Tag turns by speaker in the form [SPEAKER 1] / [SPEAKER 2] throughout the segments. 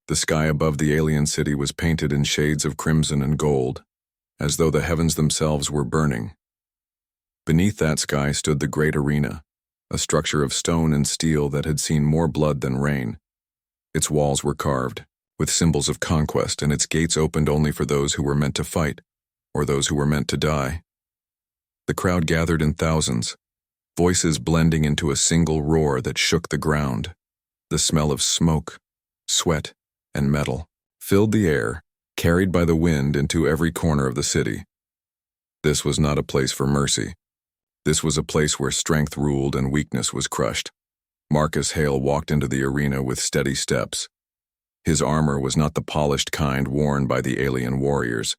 [SPEAKER 1] The sky above the alien city was painted in shades of crimson and gold, as though the heavens themselves were burning. Beneath that sky stood the great arena, a structure of stone and steel that had seen more blood than rain. Its walls were carved, with symbols of conquest, and its gates opened only for those who were meant to fight, or those who were meant to die. The crowd gathered in thousands, voices blending into a single roar that shook the ground. The smell of smoke, sweat, and metal filled the air, carried by the wind into every corner of the city. This was not a place for mercy. This was a place where strength ruled and weakness was crushed. Marcus Hale walked into the arena with steady steps. His armor was not the polished kind worn by the alien warriors.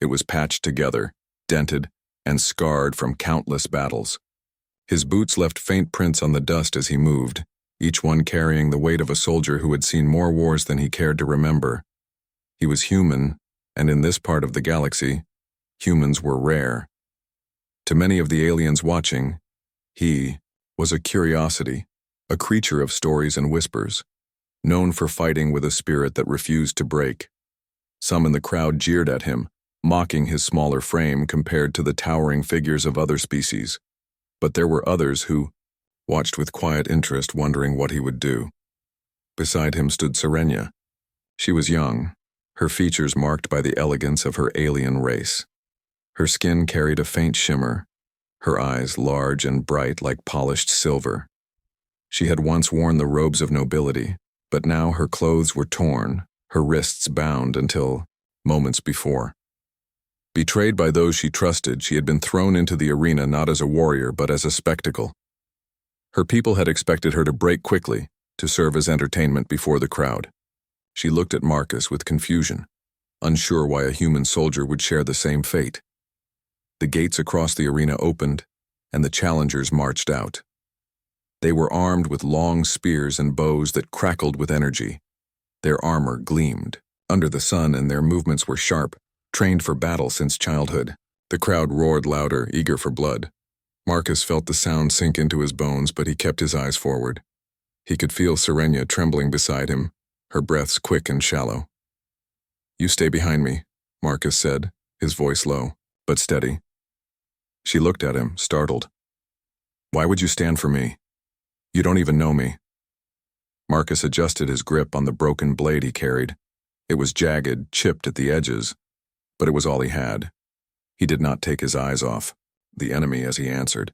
[SPEAKER 1] It was patched together, dented, and scarred from countless battles. His boots left faint prints on the dust as he moved, each one carrying the weight of a soldier who had seen more wars than he cared to remember. He was human, and in this part of the galaxy, humans were rare. To many of the aliens watching, he was a curiosity, a creature of stories and whispers, known for fighting with a spirit that refused to break. Some in the crowd jeered at him, mocking his smaller frame compared to the towering figures of other species. But there were others who watched with quiet interest, wondering what he would do. Beside him stood Serenia. She was young, her features marked by the elegance of her alien race. Her skin carried a faint shimmer, her eyes large and bright like polished silver. She had once worn the robes of nobility, but now her clothes were torn, her wrists bound until moments before. Betrayed by those she trusted, she had been thrown into the arena not as a warrior but as a spectacle. Her people had expected her to break quickly, to serve as entertainment before the crowd. She looked at Marcus with confusion, unsure why a human soldier would share the same fate. The gates across the arena opened, and the challengers marched out. They were armed with long spears and bows that crackled with energy. Their armor gleamed under the sun, and their movements were sharp, trained for battle since childhood. The crowd roared louder, eager for blood. Marcus felt the sound sink into his bones, but he kept his eyes forward. He could feel Serenia trembling beside him, her breaths quick and shallow. "You stay behind me," Marcus said, his voice low, but steady. She looked at him, startled. "Why would you stand for me? You don't even know me." Marcus adjusted his grip on the broken blade he carried. It was jagged, chipped at the edges, but it was all he had. He did not take his eyes off the enemy as he answered.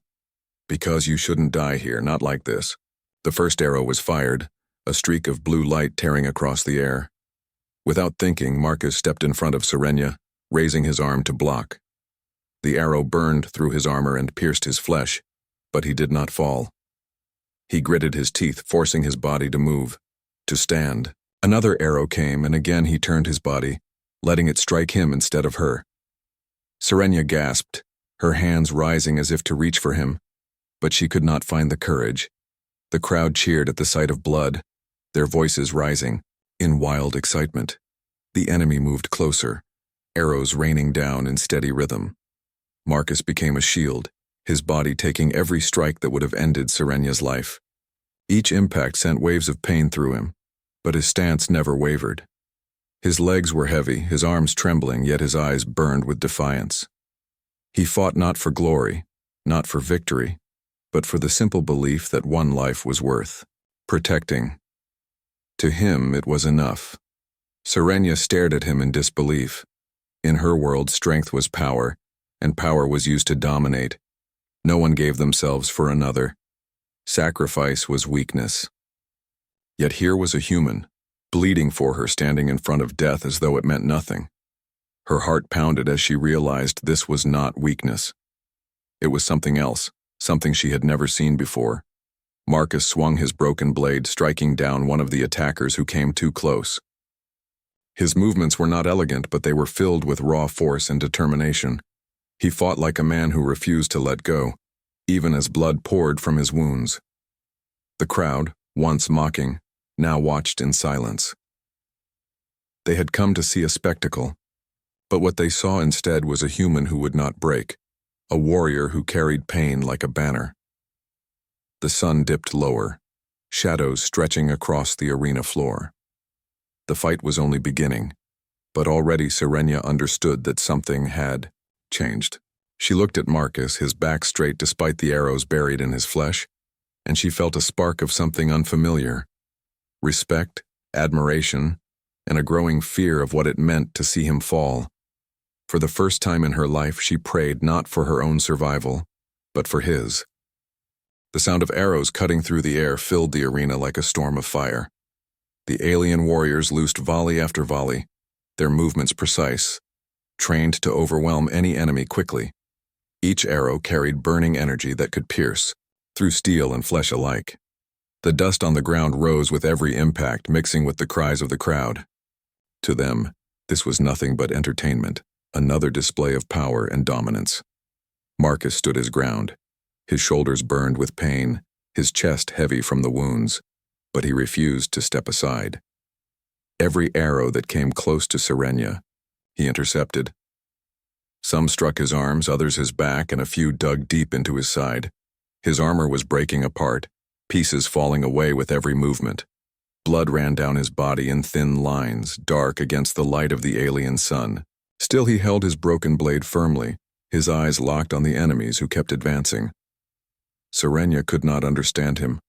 [SPEAKER 1] "Because you shouldn't die here, not like this." The first arrow was fired, a streak of blue light tearing across the air. Without thinking, Marcus stepped in front of Serenia, raising his arm to block. The arrow burned through his armor and pierced his flesh, but he did not fall. He gritted his teeth, forcing his body to move, to stand. Another arrow came, and again he turned his body, letting it strike him instead of her. Serenia gasped, her hands rising as if to reach for him, but she could not find the courage. The crowd cheered at the sight of blood, their voices rising in wild excitement. The enemy moved closer, arrows raining down in steady rhythm. Marcus became a shield, his body taking every strike that would have ended Serenia's life. Each impact sent waves of pain through him, but his stance never wavered. His legs were heavy, his arms trembling, yet his eyes burned with defiance. He fought not for glory, not for victory, but for the simple belief that one life was worth protecting. To him, it was enough. Serenia stared at him in disbelief. In her world, strength was power, and power was used to dominate. No one gave themselves for another. Sacrifice was weakness. Yet here was a human, bleeding for her, standing in front of death as though it meant nothing. Her heart pounded as she realized this was not weakness. It was something else, something she had never seen before. Marcus swung his broken blade, striking down one of the attackers who came too close. His movements were not elegant, but they were filled with raw force and determination. He fought like a man who refused to let go, even as blood poured from his wounds. The crowd, once mocking, now watched in silence. They had come to see a spectacle, but what they saw instead was a human who would not break, a warrior who carried pain like a banner. The sun dipped lower, shadows stretching across the arena floor. The fight was only beginning, but already Sirenia understood that something had changed. She looked at Marcus, his back straight despite the arrows buried in his flesh, and she felt a spark of something unfamiliar. Respect, admiration, and a growing fear of what it meant to see him fall. For the first time in her life, she prayed not for her own survival, but for his. The sound of arrows cutting through the air filled the arena like a storm of fire. The alien warriors loosed volley after volley, their movements precise, trained to overwhelm any enemy quickly. Each arrow carried burning energy that could pierce, through steel and flesh alike. The dust on the ground rose with every impact, mixing with the cries of the crowd. To them, this was nothing but entertainment, another display of power and dominance. Marcus stood his ground. His shoulders burned with pain, his chest heavy from the wounds, but he refused to step aside. Every arrow that came close to Sirenia, he intercepted. Some struck his arms, others his back, and a few dug deep into his side. His armor was breaking apart, pieces falling away with every movement. Blood ran down his body in thin lines, dark against the light of the alien sun. Still he held his broken blade firmly, his eyes locked on the enemies who kept advancing. Sirenia could not understand him.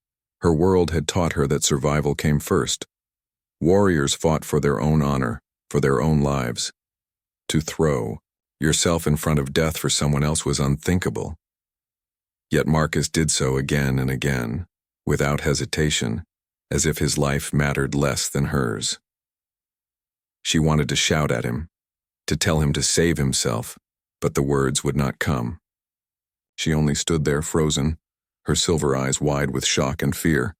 [SPEAKER 1] Her world had taught her that survival came first. Warriors fought for their own honor, for their own lives. To throw yourself in front of death for someone else was unthinkable. Yet Marcus did so again and again, without hesitation, as if his life mattered less than hers. She wanted to shout at him, to tell him to save himself, but the words would not come. She only stood there frozen, her silver eyes wide with shock and fear.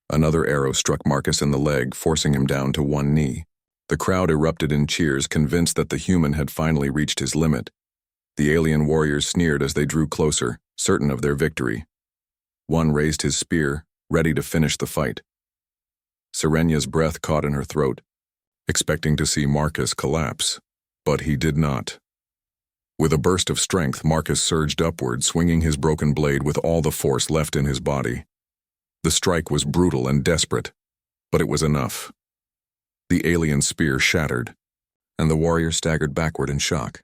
[SPEAKER 1] Another arrow struck Marcus in the leg, forcing him down to one knee. The crowd erupted in cheers, convinced that the human had finally reached his limit. The alien warriors sneered as they drew closer, certain of their victory. One raised his spear, ready to finish the fight. Sirenia's breath caught in her throat, expecting to see Marcus collapse, but he did not. With a burst of strength, Marcus surged upward, swinging his broken blade with all the force left in his body. The strike was brutal and desperate, but it was enough. The alien spear shattered, and the warrior staggered backward in shock.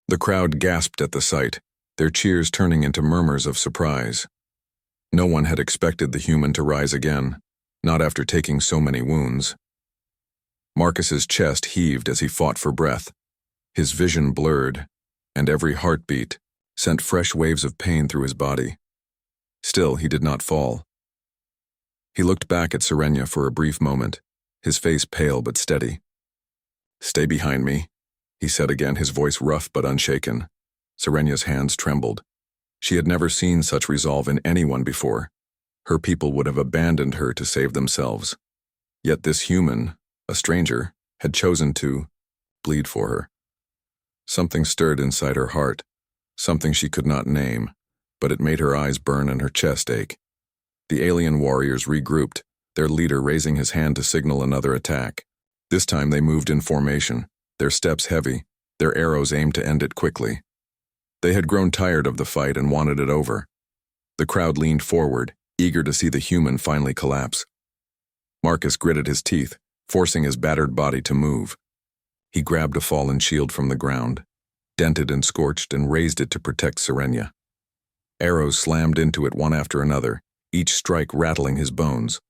[SPEAKER 1] The crowd gasped at the sight, their cheers turning into murmurs of surprise. No one had expected the human to rise again, not after taking so many wounds. Marcus's chest heaved as he fought for breath. His vision blurred, and every heartbeat sent fresh waves of pain through his body. Still, he did not fall. He looked back at Sirenia for a brief moment, his face pale but steady. "Stay behind me," he said again, his voice rough but unshaken. Sirenia's hands trembled. She had never seen such resolve in anyone before. Her people would have abandoned her to save themselves. Yet this human, a stranger, had chosen to bleed for her. Something stirred inside her heart, something she could not name, but it made her eyes burn and her chest ache. The alien warriors regrouped, their leader raising his hand to signal another attack. This time they moved in formation, their steps heavy, their arrows aimed to end it quickly. They had grown tired of the fight and wanted it over. The crowd leaned forward, eager to see the human finally collapse. Marcus gritted his teeth, forcing his battered body to move. He grabbed a fallen shield from the ground, dented and scorched, and raised it to protect Sirenia. Arrows slammed into it one after another, each strike rattling his bones.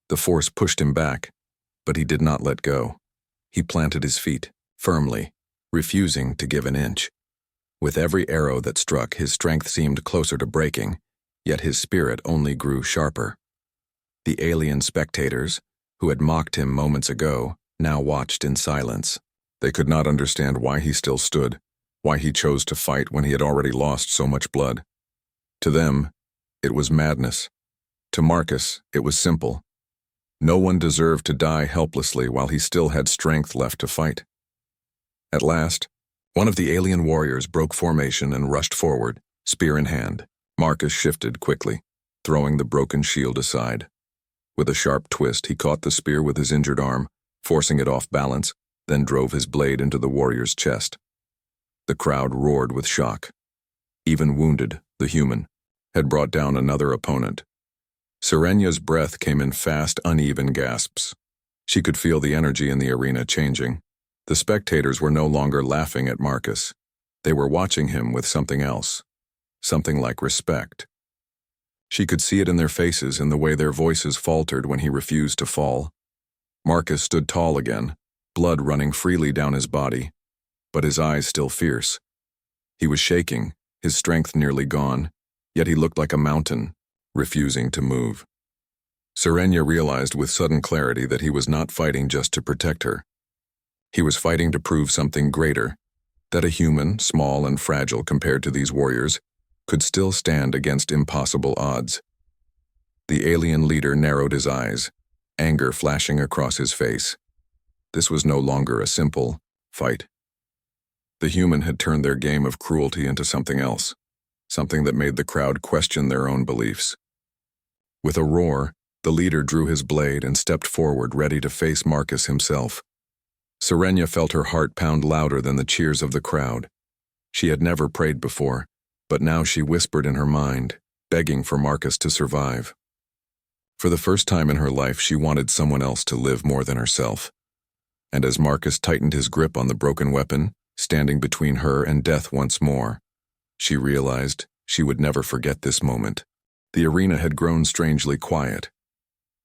[SPEAKER 1] The force pushed him back, but he did not let go. He planted his feet, firmly, refusing to give an inch. With every arrow that struck, his strength seemed closer to breaking, yet his spirit only grew sharper. The alien spectators, who had mocked him moments ago, now watched in silence. They could not understand why he still stood, why he chose to fight when he had already lost so much blood. To them, it was madness. To Marcus, it was simple. No one deserved to die helplessly while he still had strength left to fight. At last, one of the alien warriors broke formation and rushed forward, spear in hand. Marcus shifted quickly, throwing the broken shield aside. With a sharp twist, he caught the spear with his injured arm, forcing it off balance, then drove his blade into the warrior's chest. The crowd roared with shock. Even wounded, the human had brought down another opponent. Sirenia's breath came in fast, uneven gasps. She could feel the energy in the arena changing. The spectators were no longer laughing at Marcus. They were watching him with something else, something like respect. She could see it in their faces, in the way their voices faltered when he refused to fall. Marcus stood tall again, blood running freely down his body, but his eyes still fierce. He was shaking, his strength nearly gone, yet he looked like a mountain, refusing to move. Serenia realized with sudden clarity that he was not fighting just to protect her. He was fighting to prove something greater, that a human, small and fragile compared to these warriors, could still stand against impossible odds. The alien leader narrowed his eyes, anger flashing across his face. This was no longer a simple fight. The human had turned their game of cruelty into something else, something that made the crowd question their own beliefs. With a roar, the leader drew his blade and stepped forward, ready to face Marcus himself. Serenia felt her heart pound louder than the cheers of the crowd. She had never prayed before, but now she whispered in her mind, begging for Marcus to survive. For the first time in her life, she wanted someone else to live more than herself. And as Marcus tightened his grip on the broken weapon, standing between her and death once more, she realized she would never forget this moment. The arena had grown strangely quiet.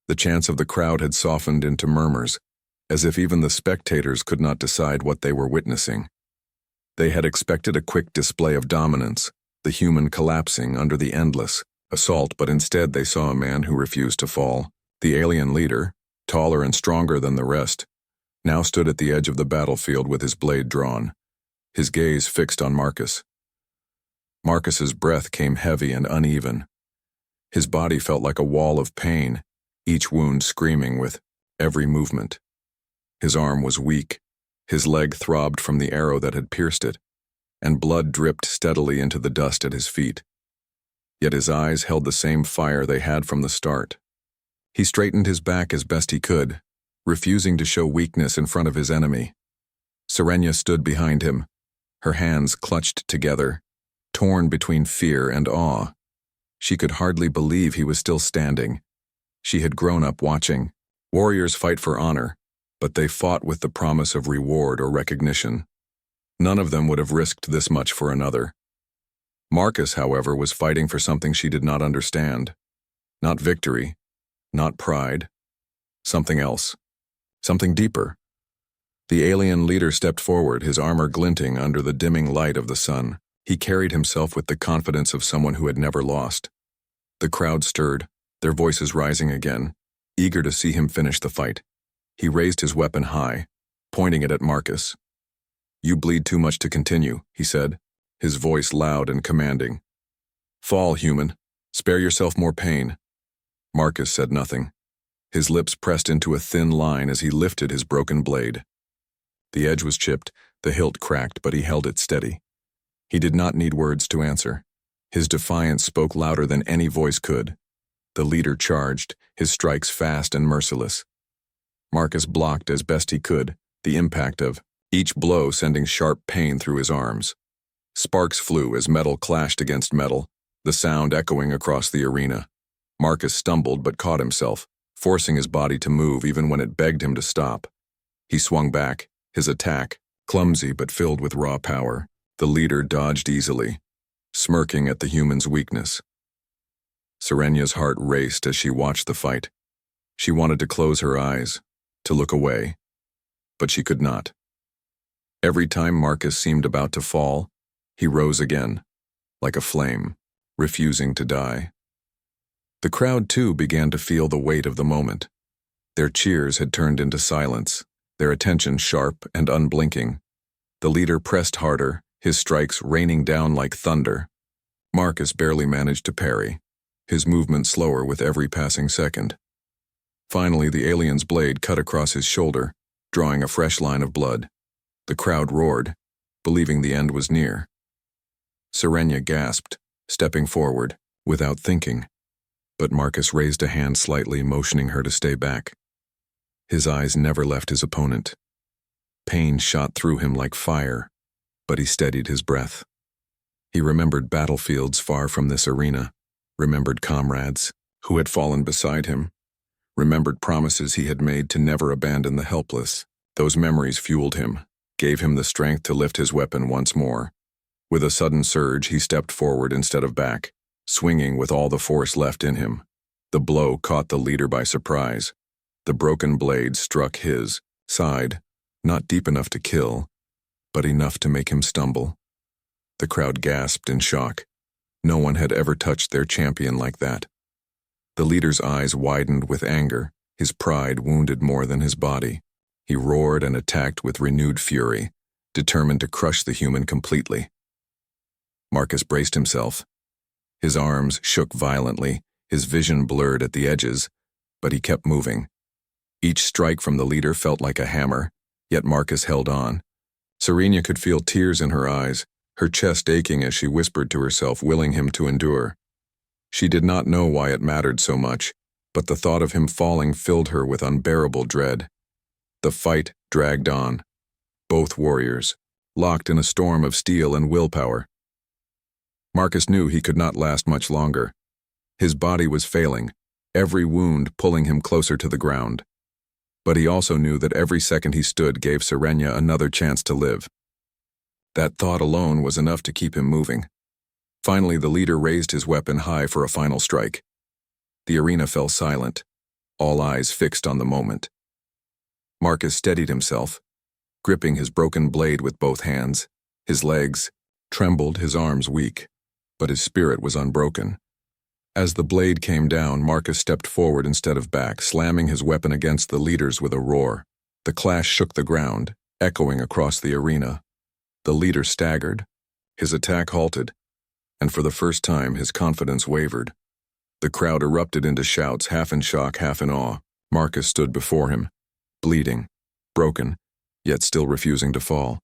[SPEAKER 1] The chants of the crowd had softened into murmurs, as if even the spectators could not decide what they were witnessing. They had expected a quick display of dominance, the human collapsing under the endless assault, but instead they saw a man who refused to fall. The alien leader, taller and stronger than the rest, now stood at the edge of the battlefield with his blade drawn, his gaze fixed on Marcus. Marcus's breath came heavy and uneven. His body felt like a wall of pain, each wound screaming with every movement. His arm was weak, his leg throbbed from the arrow that had pierced it, and blood dripped steadily into the dust at his feet. Yet his eyes held the same fire they had from the start. He straightened his back as best he could, refusing to show weakness in front of his enemy. Serenia stood behind him, her hands clutched together, torn between fear and awe. She could hardly believe he was still standing. She had grown up watching warriors fight for honor, but they fought with the promise of reward or recognition. None of them would have risked this much for another. Marcus, however, was fighting for something she did not understand. Not victory, not pride, something else, something deeper. The alien leader stepped forward, his armor glinting under the dimming light of the sun. He carried himself with the confidence of someone who had never lost. The crowd stirred, their voices rising again, eager to see him finish the fight. He raised his weapon high, pointing it at Marcus. "You bleed too much to continue," he said, his voice loud and commanding. "Fall, human. Spare yourself more pain." Marcus said nothing. His lips pressed into a thin line as he lifted his broken blade. The edge was chipped, the hilt cracked, but he held it steady. He did not need words to answer. His defiance spoke louder than any voice could. The leader charged, his strikes fast and merciless. Marcus blocked as best he could, the impact of each blow sending sharp pain through his arms. Sparks flew as metal clashed against metal, the sound echoing across the arena. Marcus stumbled but caught himself, forcing his body to move even when it begged him to stop. He swung back, his attack, clumsy but filled with raw power. The leader dodged easily, smirking at the human's weakness. Serenia's heart raced as she watched the fight. She wanted to close her eyes, to look away, but she could not. Every time Marcus seemed about to fall, he rose again, like a flame, refusing to die. The crowd, too, began to feel the weight of the moment. Their cheers had turned into silence, their attention sharp and unblinking. The leader pressed harder, his strikes raining down like thunder. Marcus barely managed to parry, his movement slower with every passing second. Finally, the alien's blade cut across his shoulder, drawing a fresh line of blood. The crowd roared, believing the end was near. Serenia gasped, stepping forward, without thinking, but Marcus raised a hand slightly, motioning her to stay back. His eyes never left his opponent. Pain shot through him like fire, but he steadied his breath. He remembered battlefields far from this arena, remembered comrades who had fallen beside him, remembered promises he had made to never abandon the helpless. Those memories fueled him, gave him the strength to lift his weapon once more. With a sudden surge, he stepped forward instead of back, swinging with all the force left in him. The blow caught the leader by surprise. The broken blade struck his side, not deep enough to kill, but enough to make him stumble. The crowd gasped in shock. No one had ever touched their champion like that. The leader's eyes widened with anger, his pride wounded more than his body. He roared and attacked with renewed fury, determined to crush the human completely. Marcus braced himself. His arms shook violently, his vision blurred at the edges, but he kept moving. Each strike from the leader felt like a hammer, yet Marcus held on. Serena could feel tears in her eyes, her chest aching as she whispered to herself, willing him to endure. She did not know why it mattered so much, but the thought of him falling filled her with unbearable dread. The fight dragged on. Both warriors, locked in a storm of steel and willpower. Marcus knew he could not last much longer. His body was failing, every wound pulling him closer to the ground. But he also knew that every second he stood gave Serena another chance to live. That thought alone was enough to keep him moving. Finally, the leader raised his weapon high for a final strike. The arena fell silent, all eyes fixed on the moment. Marcus steadied himself, gripping his broken blade with both hands. His legs trembled, his arms weak, but his spirit was unbroken. As the blade came down, Marcus stepped forward instead of back, slamming his weapon against the leader's with a roar. The clash shook the ground, echoing across the arena. The leader staggered, his attack halted, and for the first time his confidence wavered. The crowd erupted into shouts, half in shock, half in awe. Marcus stood before him, bleeding, broken, yet still refusing to fall.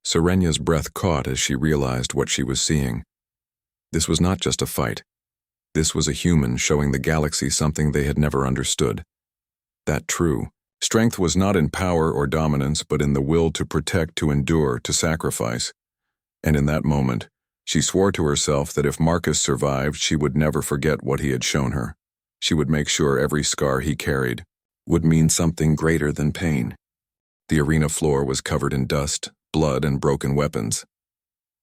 [SPEAKER 1] Serena's breath caught as she realized what she was seeing. This was not just a fight. This was a human showing the galaxy something they had never understood. That true strength was not in power or dominance, but in the will to protect, to endure, to sacrifice. And in that moment, she swore to herself that if Marcus survived, she would never forget what he had shown her. She would make sure every scar he carried would mean something greater than pain. The arena floor was covered in dust, blood, and broken weapons.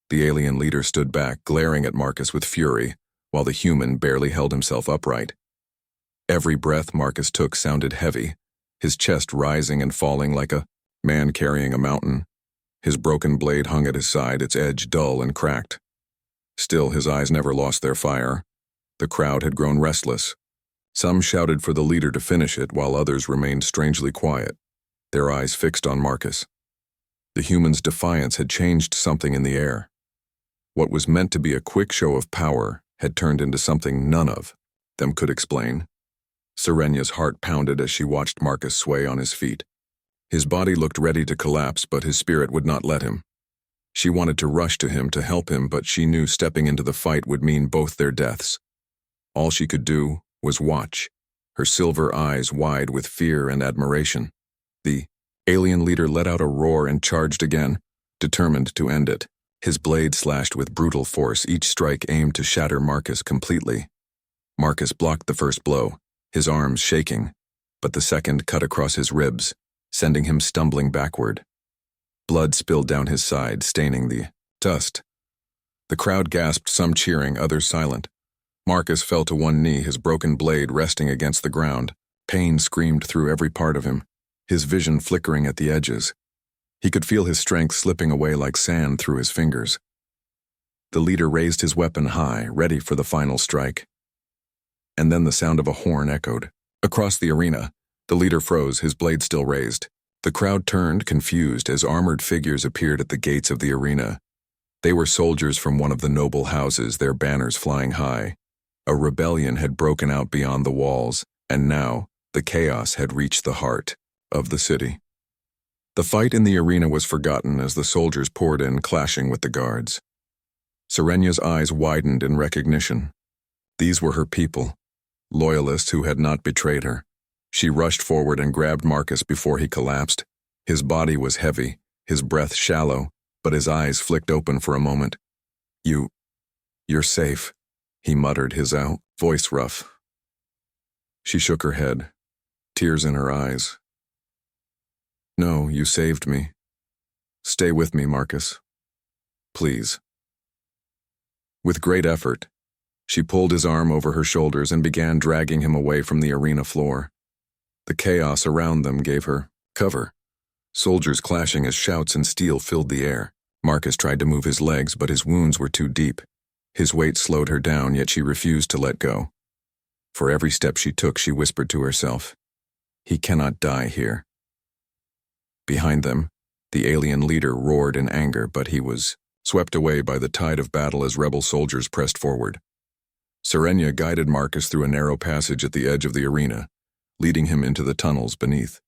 [SPEAKER 1] The alien leader stood back, glaring at Marcus with fury, while the human barely held himself upright. Every breath Marcus took sounded heavy, his chest rising and falling like a man carrying a mountain. His broken blade hung at his side, its edge dull and cracked. Still, his eyes never lost their fire. The crowd had grown restless. Some shouted for the leader to finish it, while others remained strangely quiet, their eyes fixed on Marcus. The human's defiance had changed something in the air. What was meant to be a quick show of power had turned into something none of them could explain. Serena's heart pounded as she watched Marcus sway on his feet. His body looked ready to collapse, but his spirit would not let him. She wanted to rush to him to help him, but she knew stepping into the fight would mean both their deaths. All she could do was watch, her silver eyes wide with fear and admiration. The alien leader let out a roar and charged again, determined to end it. His blade slashed with brutal force, each strike aimed to shatter Marcus completely. Marcus blocked the first blow, his arms shaking, but the second cut across his ribs, sending him stumbling backward. Blood spilled down his side, staining the dust. The crowd gasped, some cheering, others silent. Marcus fell to one knee, his broken blade resting against the ground. Pain screamed through every part of him, his vision flickering at the edges. He could feel his strength slipping away like sand through his fingers. The leader raised his weapon high, ready for the final strike. And then the sound of a horn echoed. Across the arena, the leader froze, his blade still raised. The crowd turned, confused, as armored figures appeared at the gates of the arena. They were soldiers from one of the noble houses, their banners flying high. A rebellion had broken out beyond the walls, and now the chaos had reached the heart of the city. The fight in the arena was forgotten as the soldiers poured in, clashing with the guards. Serena's eyes widened in recognition. These were her people, loyalists who had not betrayed her. She rushed forward and grabbed Marcus before he collapsed. His body was heavy, his breath shallow, but his eyes flicked open for a moment. You're safe, he muttered, his voice rough. She shook her head, tears in her eyes. No, you saved me. Stay with me, Marcus. Please. With great effort, she pulled his arm over her shoulders and began dragging him away from the arena floor. The chaos around them gave her cover. Soldiers clashing as shouts and steel filled the air. Marcus tried to move his legs, but his wounds were too deep. His weight slowed her down, yet she refused to let go. For every step she took, she whispered to herself, "He cannot die here." Behind them, the alien leader roared in anger, but he was swept away by the tide of battle as rebel soldiers pressed forward. Serenia guided Marcus through a narrow passage at the edge of the arena, leading him into the tunnels beneath.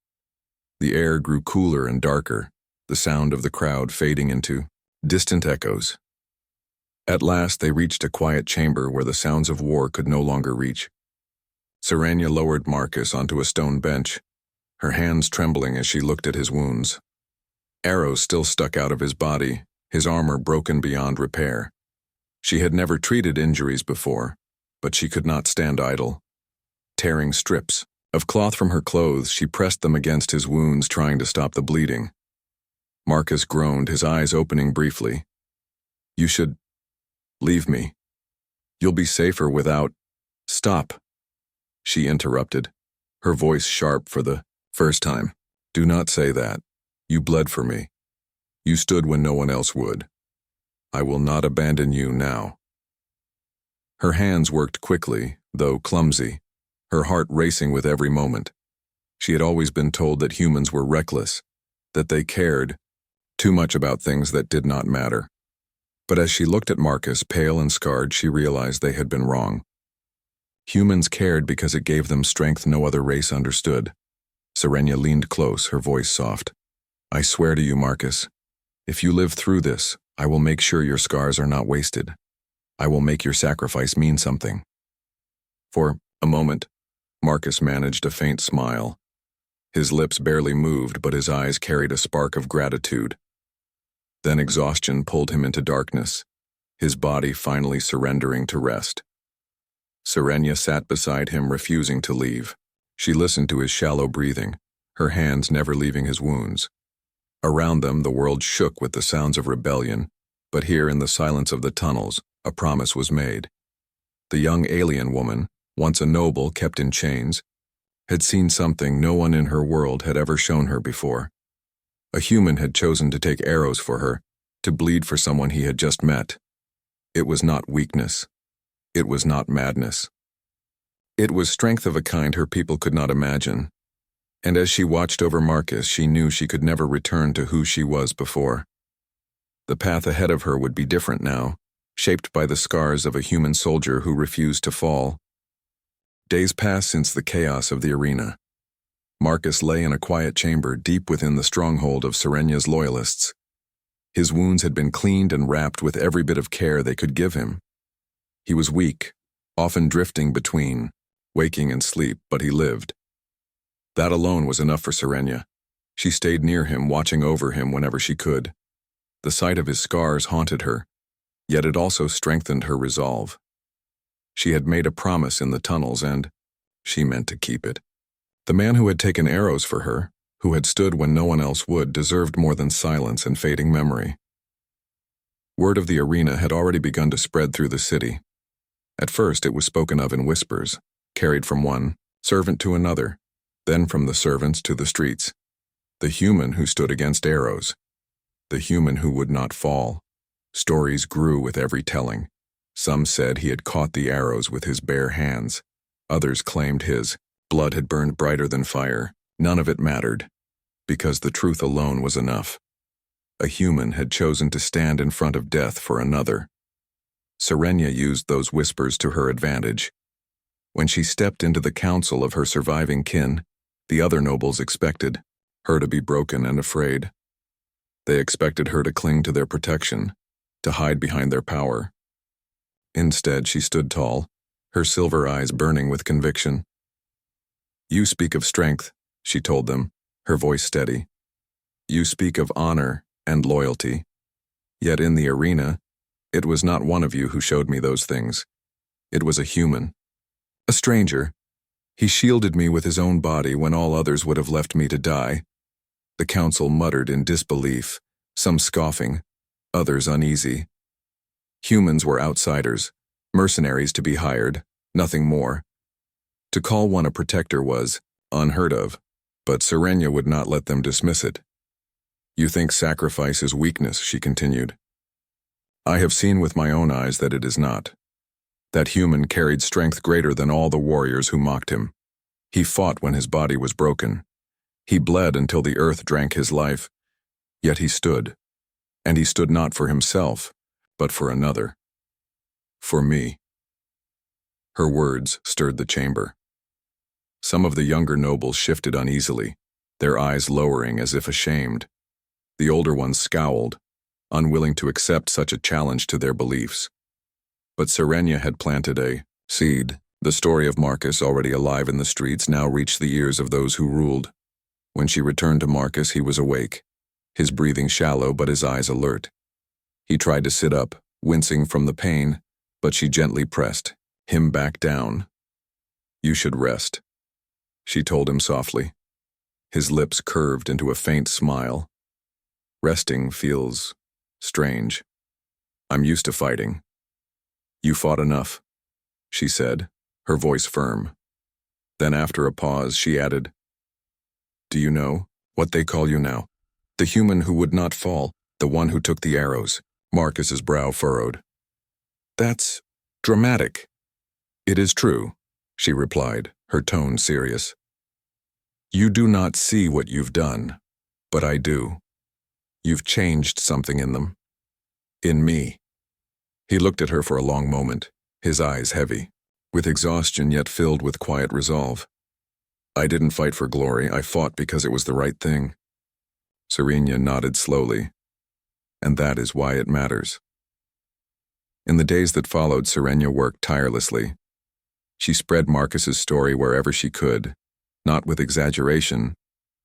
[SPEAKER 1] The air grew cooler and darker, the sound of the crowd fading into distant echoes. At last they reached a quiet chamber where the sounds of war could no longer reach. Serenia lowered Marcus onto a stone bench, her hands trembling as she looked at his wounds. Arrows still stuck out of his body, his armor broken beyond repair. She had never treated injuries before, but she could not stand idle. Tearing strips of cloth from her clothes, she pressed them against his wounds, trying to stop the bleeding. Marcus groaned, his eyes opening briefly. "You should leave me. You'll be safer without—" "Stop," she interrupted, her voice sharp for the first time. "Do not say that. You bled for me. You stood when no one else would. I will not abandon you now." Her hands worked quickly, though clumsy, her heart racing with every moment. She had always been told that humans were reckless, that they cared too much about things that did not matter. But as she looked at Marcus, pale and scarred, she realized they had been wrong. Humans cared because it gave them strength no other race understood. Serenia leaned close, her voice soft. "I swear to you, Marcus, if you live through this, I will make sure your scars are not wasted. I will make your sacrifice mean something." For a moment, Marcus managed a faint smile. His lips barely moved, but his eyes carried a spark of gratitude. Then exhaustion pulled him into darkness, his body finally surrendering to rest. Serenia sat beside him, refusing to leave. She listened to his shallow breathing, her hands never leaving his wounds. Around them, the world shook with the sounds of rebellion, but here in the silence of the tunnels, a promise was made. The young alien woman, once a noble kept in chains, had seen something no one in her world had ever shown her before. A human had chosen to take arrows for her, to bleed for someone he had just met. It was not weakness. It was not madness. It was strength of a kind her people could not imagine. And as she watched over Marcus, she knew she could never return to who she was before. The path ahead of her would be different now, shaped by the scars of a human soldier who refused to fall. Days passed since the chaos of the arena. Marcus lay in a quiet chamber deep within the stronghold of Serenia's loyalists. His wounds had been cleaned and wrapped with every bit of care they could give him. He was weak, often drifting between waking and sleep, but he lived. That alone was enough for Serenia. She stayed near him, watching over him whenever she could. The sight of his scars haunted her, yet it also strengthened her resolve. She had made a promise in the tunnels, and she meant to keep it. The man who had taken arrows for her, who had stood when no one else would, deserved more than silence and fading memory. Word of the arena had already begun to spread through the city. At first it was spoken of in whispers, carried from one servant to another, then from the servants to the streets. The human who stood against arrows. The human who would not fall. Stories grew with every telling. Some said he had caught the arrows with his bare hands. Others claimed his blood had burned brighter than fire. None of it mattered, because the truth alone was enough. A human had chosen to stand in front of death for another. Serenia used those whispers to her advantage. When she stepped into the council of her surviving kin, the other nobles expected her to be broken and afraid. They expected her to cling to their protection, to hide behind their power. Instead, she stood tall, her silver eyes burning with conviction. "You speak of strength," she told them, her voice steady. "You speak of honor and loyalty. Yet in the arena, it was not one of you who showed me those things. It was a human. A stranger, He shielded me with his own body when all others would have left me to die. The council muttered in disbelief, some scoffing, others uneasy. Humans were outsiders, mercenaries to be hired, nothing more. To call one a protector was unheard of, but Serenia would not let them dismiss it. You think sacrifice is weakness, she continued. I have seen with my own eyes that it is not. That human carried strength greater than all the warriors who mocked him. He fought when his body was broken. He bled until the earth drank his life. Yet he stood. And he stood not for himself, but for another. For me. Her words stirred the chamber. Some of the younger nobles shifted uneasily, their eyes lowering as if ashamed. The older ones scowled, unwilling to accept such a challenge to their beliefs. But Serenia had planted a seed. The story of Marcus, already alive in the streets, now reached the ears of those who ruled. When she returned to Marcus, he was awake, his breathing shallow but his eyes alert. He tried to sit up, wincing from the pain, but she gently pressed him back down. You should rest, she told him softly. His lips curved into a faint smile. Resting feels strange. I'm used to fighting. You fought enough, she said, her voice firm. Then after a pause, she added, Do you know what they call you now? The human who would not fall, the one who took the arrows. Marcus's brow furrowed. That's dramatic. It is true, she replied, her tone serious. You do not see what you've done, but I do. You've changed something in them. In me. He looked at her for a long moment, his eyes heavy, with exhaustion yet filled with quiet resolve. I didn't fight for glory, I fought because it was the right thing. Serenia nodded slowly. And that is why it matters. In the days that followed, Serenia worked tirelessly. She spread Marcus's story wherever she could, not with exaggeration,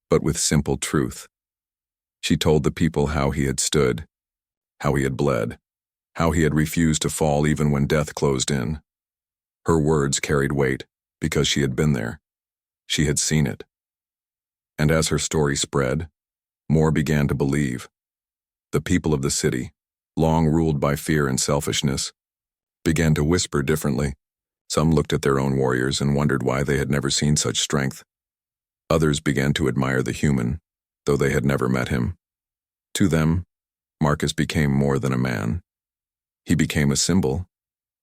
[SPEAKER 1] but with simple truth. She told the people how he had stood, how he had bled, how he had refused to fall even when death closed in. Her words carried weight because she had been there. She had seen it. And as her story spread, more began to believe. The people of the city, long ruled by fear and selfishness, began to whisper differently. Some looked at their own warriors and wondered why they had never seen such strength. Others began to admire the human, though they had never met him. To them, Marcus became more than a man. He became a symbol,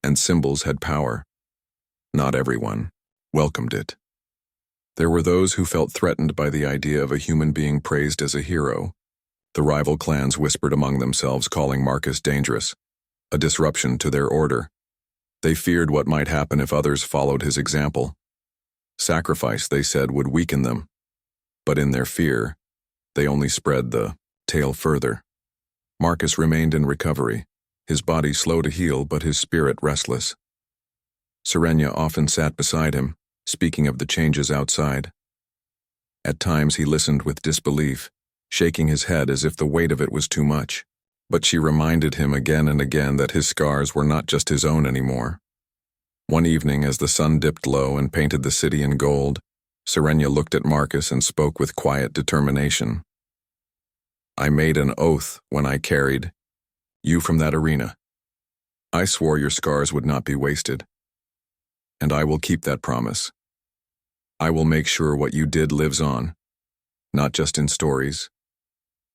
[SPEAKER 1] and symbols had power. Not everyone welcomed it. There were those who felt threatened by the idea of a human being praised as a hero. The rival clans whispered among themselves, calling Marcus dangerous, a disruption to their order. They feared what might happen if others followed his example. Sacrifice, they said, would weaken them. But in their fear, they only spread the tale further. Marcus remained in recovery, his body slow to heal but his spirit restless. Serenia often sat beside him, speaking of the changes outside. At times he listened with disbelief, shaking his head as if the weight of it was too much. But she reminded him again and again that his scars were not just his own anymore. One evening, as the sun dipped low and painted the city in gold, Serenia looked at Marcus and spoke with quiet determination. I made an oath when I carried you from that arena. I swore your scars would not be wasted. And I will keep that promise. I will make sure what you did lives on, not just in stories,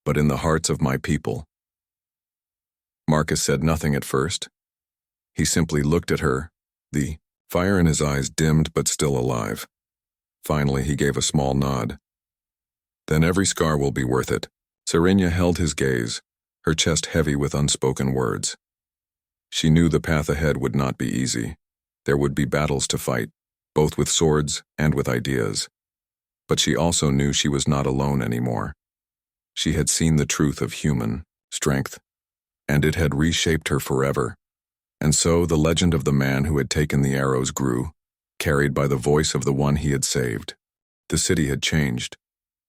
[SPEAKER 1] but in the hearts of my people. Marcus said nothing at first. He simply looked at her, the fire in his eyes dimmed but still alive. Finally, he gave a small nod. Then every scar will be worth it. Serenia held his gaze, her chest heavy with unspoken words. She knew the path ahead would not be easy. There would be battles to fight, both with swords and with ideas. But she also knew she was not alone anymore. She had seen the truth of human strength, and it had reshaped her forever. And so the legend of the man who had taken the arrows grew, carried by the voice of the one he had saved. The city had changed.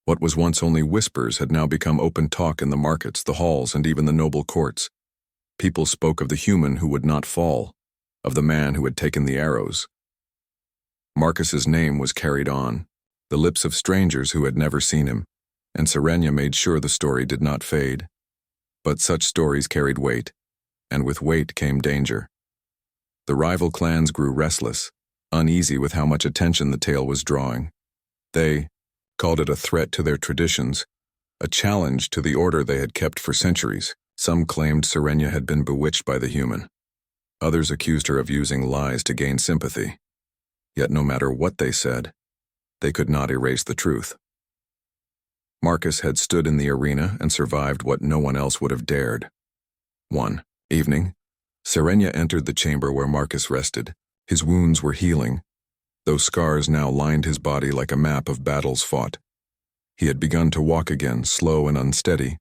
[SPEAKER 1] What was once only whispers had now become open talk in the markets, the halls, and even the noble courts. People spoke of the human who would not fall, of the man who had taken the arrows. Marcus's name was carried on, the lips of strangers who had never seen him, and Serenia made sure the story did not fade. But such stories carried weight, and with weight came danger. The rival clans grew restless, uneasy with how much attention the tale was drawing. They called it a threat to their traditions, a challenge to the order they had kept for centuries. Some claimed Serenia had been bewitched by the human. Others accused her of using lies to gain sympathy. Yet no matter what they said, they could not erase the truth. Marcus had stood in the arena and survived what no one else would have dared. One evening, Serenia entered the chamber where Marcus rested. His wounds were healing, though scars now lined his body like a map of battles fought. He had begun to walk again, slow and unsteady,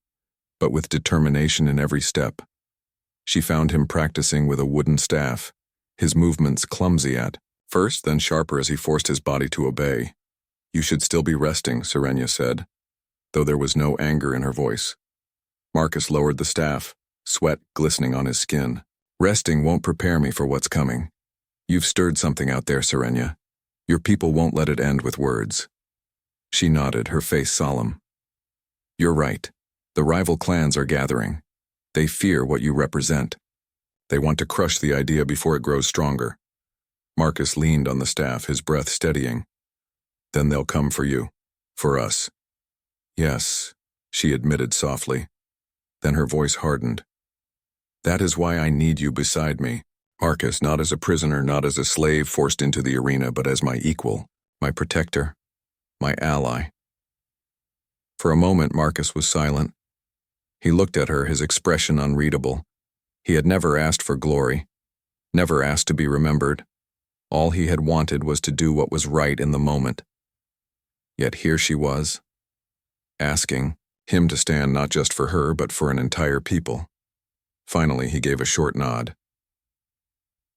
[SPEAKER 1] but with determination in every step. She found him practicing with a wooden staff, his movements clumsy at first, then sharper as he forced his body to obey. "You should still be resting," Serenia said, though there was no anger in her voice. Marcus lowered the staff, sweat glistening on his skin. "Resting won't prepare me for what's coming. You've stirred something out there, Serenia. Your people won't let it end with words." She nodded, her face solemn. "You're right. The rival clans are gathering. They fear what you represent. They want to crush the idea before it grows stronger." Marcus leaned on the staff, his breath steadying. "Then they'll come for you. For us." "Yes," she admitted softly. Then her voice hardened. "That is why I need you beside me, Marcus, not as a prisoner, not as a slave forced into the arena, but as my equal, my protector, my ally." For a moment, Marcus was silent. He looked at her, his expression unreadable. He had never asked for glory, never asked to be remembered. All he had wanted was to do what was right in the moment. Yet here she was, asking him to stand not just for her, but for an entire people. Finally, he gave a short nod.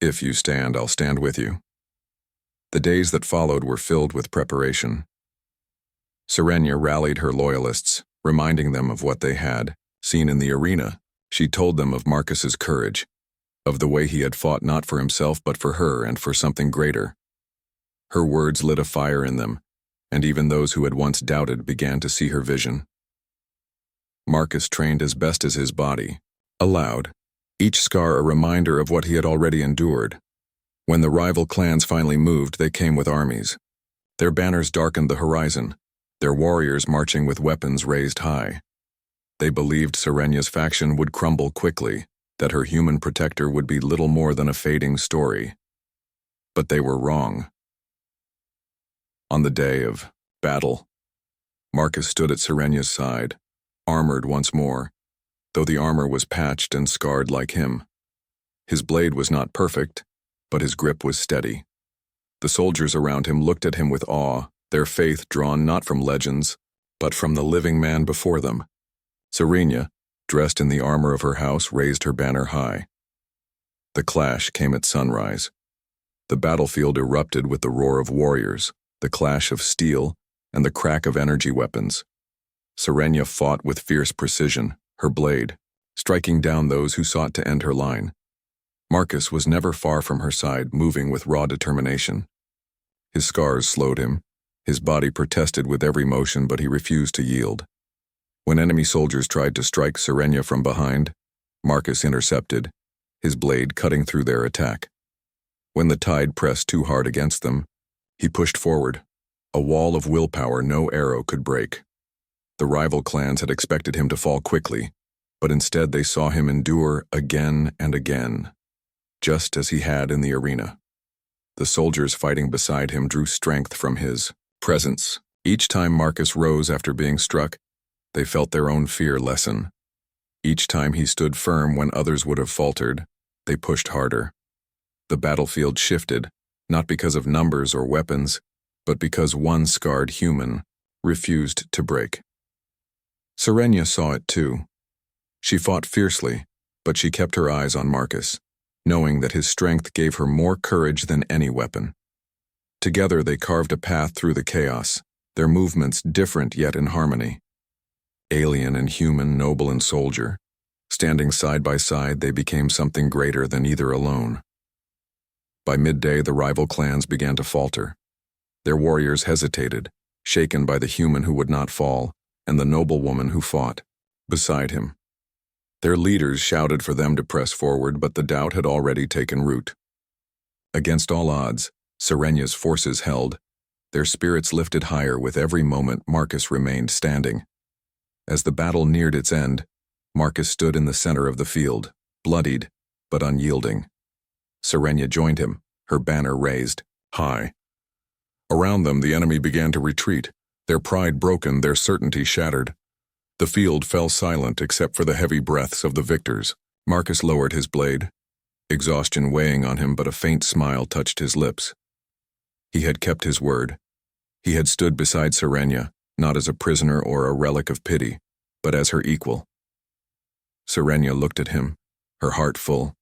[SPEAKER 1] "If you stand, I'll stand with you." The days that followed were filled with preparation. Serenia rallied her loyalists, reminding them of what they had seen in the arena. She told them of Marcus's courage, of the way he had fought not for himself but for her and for something greater. Her words lit a fire in them, and even those who had once doubted began to see her vision. Marcus trained as best as his body, aloud, each scar a reminder of what he had already endured. When the rival clans finally moved, they came with armies. Their banners darkened the horizon, their warriors marching with weapons raised high. They believed Serenia's faction would crumble quickly, that her human protector would be little more than a fading story. But they were wrong. On the day of battle, Marcus stood at Serenia's side, armored once more, though the armor was patched and scarred like him. His blade was not perfect, but his grip was steady. The soldiers around him looked at him with awe, their faith drawn not from legends, but from the living man before them. Serenia, dressed in the armor of her house, raised her banner high. The clash came at sunrise. The battlefield erupted with the roar of warriors, the clash of steel, and the crack of energy weapons. Serenia fought with fierce precision, her blade, striking down those who sought to end her line. Marcus was never far from her side, moving with raw determination. His scars slowed him. His body protested with every motion, but he refused to yield. When enemy soldiers tried to strike Serenia from behind, Marcus intercepted, his blade cutting through their attack. When the tide pressed too hard against them, he pushed forward, a wall of willpower no arrow could break. The rival clans had expected him to fall quickly, but instead they saw him endure again and again, just as he had in the arena. The soldiers fighting beside him drew strength from his presence. Each time Marcus rose after being struck, they felt their own fear lessen. Each time he stood firm when others would have faltered, they pushed harder. The battlefield shifted, not because of numbers or weapons, but because one scarred human refused to break. Serenia saw it too. She fought fiercely, but she kept her eyes on Marcus, knowing that his strength gave her more courage than any weapon. Together they carved a path through the chaos, their movements different yet in harmony. Alien and human, noble and soldier, standing side by side, they became something greater than either alone. By midday, the rival clans began to falter. Their warriors hesitated, shaken by the human who would not fall, and the noble woman who fought beside him. Their leaders shouted for them to press forward, but the doubt had already taken root. Against all odds, Serenya's forces held. Their spirits lifted higher with every moment Marcus remained standing. As the battle neared its end, Marcus stood in the center of the field, bloodied but unyielding. Serenya joined him, her banner raised high. Around them, the enemy began to retreat, their pride broken, their certainty shattered. The field fell silent except for the heavy breaths of the victors. Marcus lowered his blade, exhaustion weighing on him, but a faint smile touched his lips. He had kept his word. He had stood beside Serenya, not as a prisoner or a relic of pity, but as her equal. Serenya looked at him, her heart full.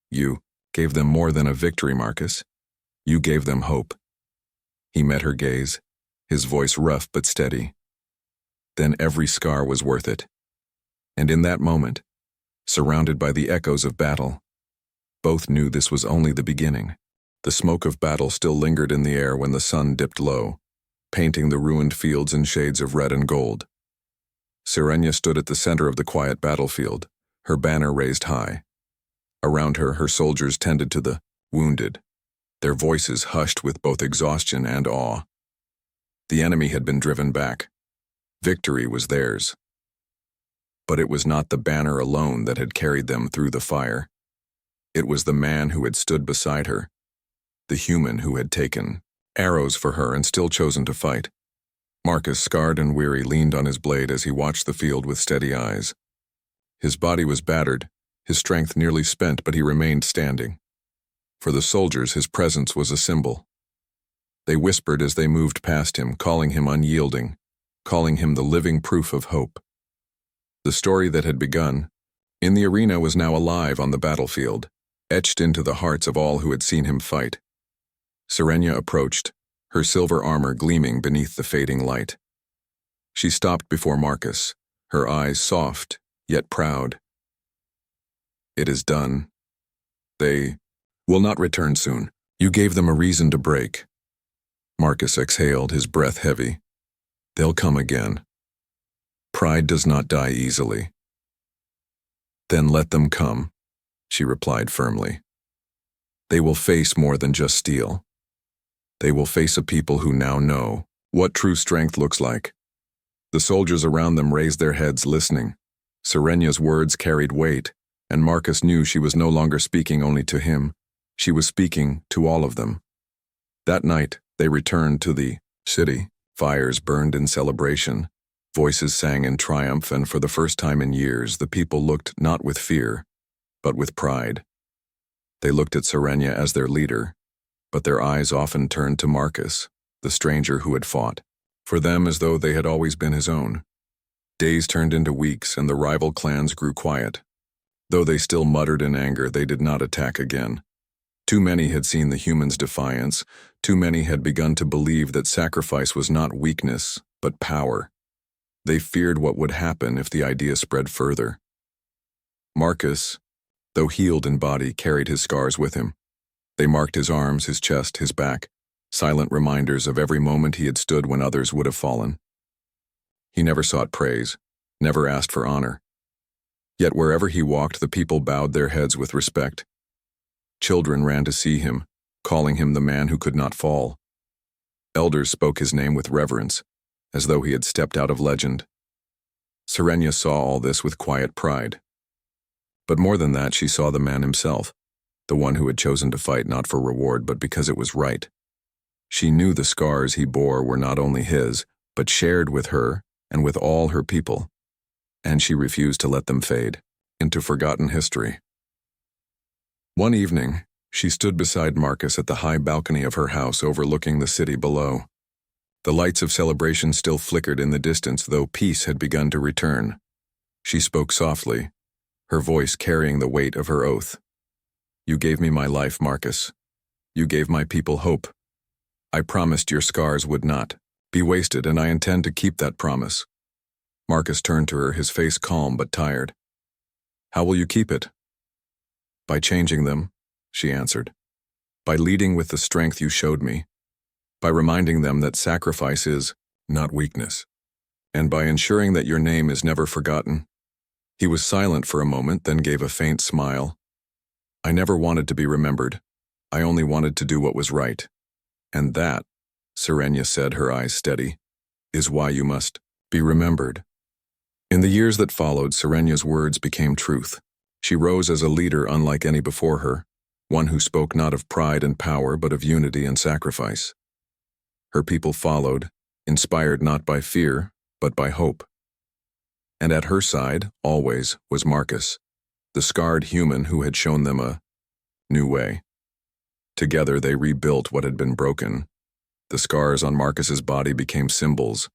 [SPEAKER 1] You gave them more than a victory, Marcus. You gave them hope. He met her gaze, his voice rough but steady. Then every scar was worth it. And in that moment, surrounded by the echoes of battle, both knew this was only the beginning. The smoke of battle still lingered in the air when the sun dipped low, painting the ruined fields in shades of red and gold. Serenya stood at the center of the quiet battlefield, her banner raised high. Around her, her soldiers tended to the wounded, their voices hushed with both exhaustion and awe. The enemy had been driven back. Victory was theirs. But it was not the banner alone that had carried them through the fire. It was the man who had stood beside her, the human who had taken arrows for her and still chosen to fight. Marcus, scarred and weary, leaned on his blade as he watched the field with steady eyes. His body was battered, his strength nearly spent, but he remained standing. For the soldiers, his presence was a symbol. They whispered as they moved past him, calling him unyielding, calling him the living proof of hope. The story that had begun in the arena was now alive on the battlefield, etched into the hearts of all who had seen him fight. Serenya approached, her silver armor gleaming beneath the fading light. She stopped before Marcus, her eyes soft, yet proud. It is done. They will not return soon. You gave them a reason to break. Marcus exhaled, his breath heavy. They'll come again. Pride does not die easily. Then let them come, she replied firmly. They will face more than just steel. They will face a people who now know what true strength looks like. The soldiers around them raised their heads, listening. Serenya's words carried weight, and Marcus knew she was no longer speaking only to him. She was speaking to all of them. That night, they returned to the city. Fires burned in celebration. Voices sang in triumph, and for the first time in years, the people looked not with fear, but with pride. They looked at Serenya as their leader, but their eyes often turned to Marcus, the stranger who had fought, for them as though they had always been his own. Days turned into weeks, and the rival clans grew quiet. Though they still muttered in anger, they did not attack again. Too many had seen the humans' defiance. Too many had begun to believe that sacrifice was not weakness, but power. They feared what would happen if the idea spread further. Marcus, though healed in body, carried his scars with him. They marked his arms, his chest, his back, silent reminders of every moment he had stood when others would have fallen. He never sought praise, never asked for honor. Yet wherever he walked, the people bowed their heads with respect. Children ran to see him, calling him the man who could not fall. Elders spoke his name with reverence, as though he had stepped out of legend. Serenya saw all this with quiet pride. But more than that, she saw the man himself, the one who had chosen to fight not for reward but because it was right. She knew the scars he bore were not only his, but shared with her and with all her people, and she refused to let them fade into forgotten history. One evening, she stood beside Marcus at the high balcony of her house overlooking the city below. The lights of celebration still flickered in the distance, though peace had begun to return. She spoke softly, her voice carrying the weight of her oath. You gave me my life, Marcus. You gave my people hope. I promised your scars would not be wasted, and I intend to keep that promise. Marcus turned to her, his face calm but tired. How will you keep it? By changing them, she answered. By leading with the strength you showed me. by reminding them that sacrifice is not weakness, and by ensuring that your name is never forgotten. He was silent for a moment, then gave a faint smile. I never wanted to be remembered. I only wanted to do what was right. And that, Serenia said, her eyes steady, is why you must be remembered. In the years that followed, Serenia's words became truth. She rose as a leader unlike any before her, one who spoke not of pride and power but of unity and sacrifice. Her people followed, inspired not by fear, but by hope. And at her side, always, was Marcus, the scarred human who had shown them a new way. Together they rebuilt what had been broken. The scars on Marcus's body became symbols,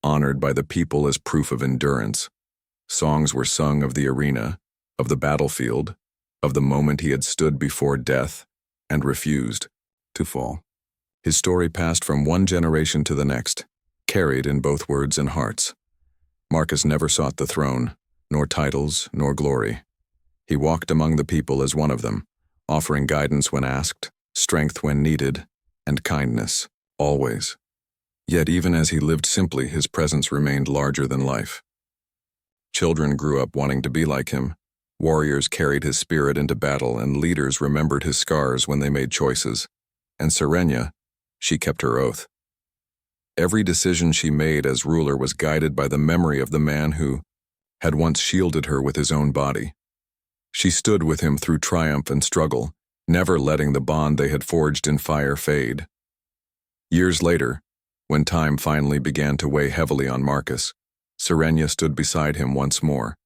[SPEAKER 1] honored by the people as proof of endurance. Songs were sung of the arena, of the battlefield, of the moment he had stood before death and refused to fall. His story passed from one generation to the next, carried in both words and hearts. Marcus never sought the throne, nor titles, nor glory. He walked among the people as one of them, offering guidance when asked, strength when needed, and kindness, always. Yet even as he lived simply, his presence remained larger than life. Children grew up wanting to be like him. Warriors carried his spirit into battle, and leaders remembered his scars when they made choices. And Serenia, she kept her oath. Every decision she made as ruler was guided by the memory of the man who had once shielded her with his own body. She stood with him through triumph and struggle, never letting the bond they had forged in fire fade. Years later, when time finally began to weigh heavily on Marcus, Serenia stood beside him once more.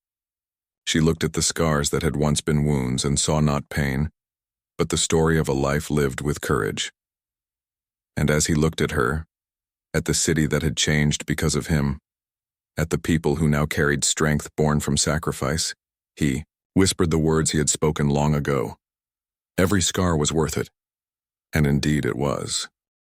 [SPEAKER 1] She looked at the scars that had once been wounds and saw not pain, but the story of a life lived with courage. And as he looked at her, at the city that had changed because of him, at the people who now carried strength born from sacrifice, he whispered the words he had spoken long ago. Every scar was worth it, and indeed it was.